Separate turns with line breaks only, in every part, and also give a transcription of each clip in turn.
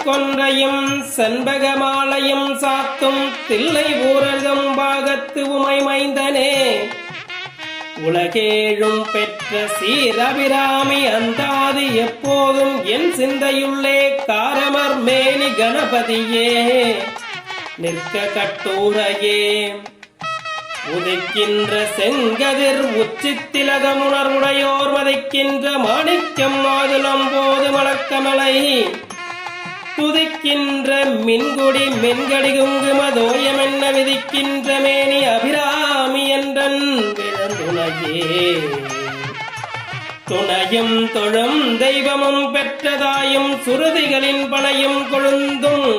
கொன்றையும் செண்பகமாலையும் சாத்தும் தில்லை ஊரகம் பாகத்து உமை மைந்தனே, உலகேழும் பெற்ற சீரபிராமி அந்தாது எப்போதும் என் சிந்தையுள்ளே காரமர் மேனி கணபதியே நிற்க கட்டூரையே, உதைக்கின்ற செங்கதிர் உச்சித்திலகமுணர்வுடையோர் மதைக்கின்ற மாணிக்கம் மாதுளம் போது மலக்கமலை துதிக்கின்ற மின்குடி மென்கடி குங்குமதோயம் என்ன விதிக்கின்ற மேனி அபிராமி என்றன் விழந்துணையே, துணையும் தொழும் தெய்வமும் பெற்றதாயும் சுருதிகளின் பனையும் கொழுந்தும்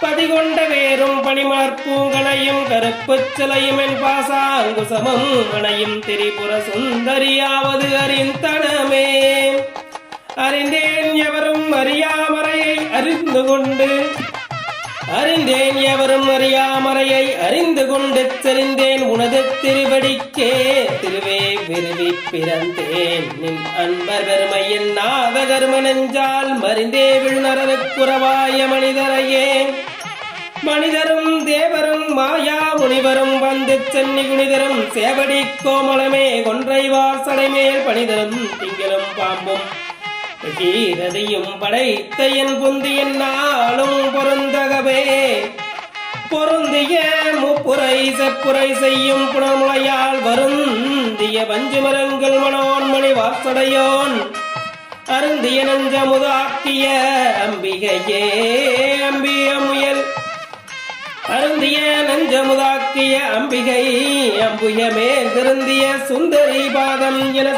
பதிகொண்ட வேறும் பணிமார்பூங்களையும் கருப்பு சிலையும் என் பாசாங்குசமும் மனையும் திரிபுர சுந்தரியாவது அறிந்தனமே, அறிந்தேன் எவரும் அறியாமறையை அறிந்து கொண்டு, அறிந்தேன் எவரும் அறியாமறையை அறிந்து கொண்டு தெரிந்தேன் உனது திருவடிக்கே திருவே விரும்பி பிறந்தேன் நின் அன்பர் பெருமையின் நாத கர்ம நெஞ்சால் மறிந்தே விழுநரக்குறவாய மனிதரையே, மனிதரும் தேவரும் மாயா முனிவரும் வந்து சென்னி குனிதரும் சேவடி கோமளமே கொன்றை வாசடைமேல் பணிதரும் திங்களும் பாம்பும் கீரதையும் படைத்த என் புந்தியின் நாளும் பொருந்தகவே, பொருந்திய முப்புரை செப்புரை செய்யும் புனமுலையால் வருந்திய பஞ்சுமரங்கள் மனோன்மணி வாசடையோன் அருந்திய நஞ்சமுதாக்கிய அம்பிகையே அம்பிய முயல் அருந்திய நஞ்சமுதாக்கிய அம்பிகை அம்புயமே திருந்திய சுந்தரி பாதம் என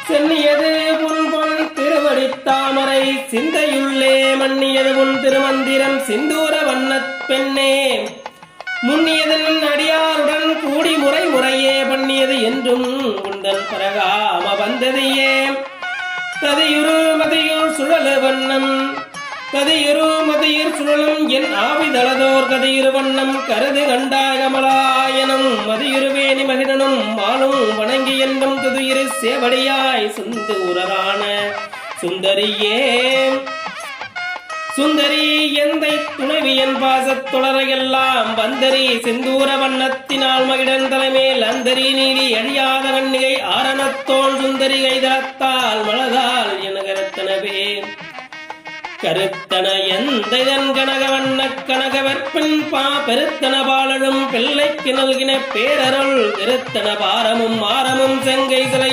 சென்னியது உன் பொன் திருவடி தாமரை சிந்தையுள்ளே மன்னியது உன் திருமந்திரம் சிந்தூர வண்ணத் பெண்ணே, முன்னியதன் அடியாருடன் கூடி முறை முறையே பண்ணியது என்றும் உந்தன் பரகாம வந்ததையே, ததையுரு மதையுள் சுழல வண்ணம் கதையுரு மதையர் சுழலும் என் ஆவிதளதோர் கதையுரு வண்ணம் கருது கண்டாகமலாயனும் மதியுருவேணி மகிழனும் மாலும் வணங்கி என்றும் துதுயிரு சேவடியாய் சுந்தூரரான சுந்தரியே, சுந்தரி எந்தை துணைவியன் பாசத் தொடரையெல்லாம் வந்தரி சிந்தூர வண்ணத்தினால் மகிழன் தலைமேல் அந்தரி நீலி அழியாத கண்ணிகை ஆரணத்தோள் சுந்தரி கைதளத்தால் மலதால் என கருத்தனவே, கருத்தன எந்தன் கனக வண்ண கனக வெற்பன் பெருத்தன பாலழும் பிள்ளைக்கு நல்கின பேரருள் திருத்தன பாரமும் மாரமும் செங்கை சிலை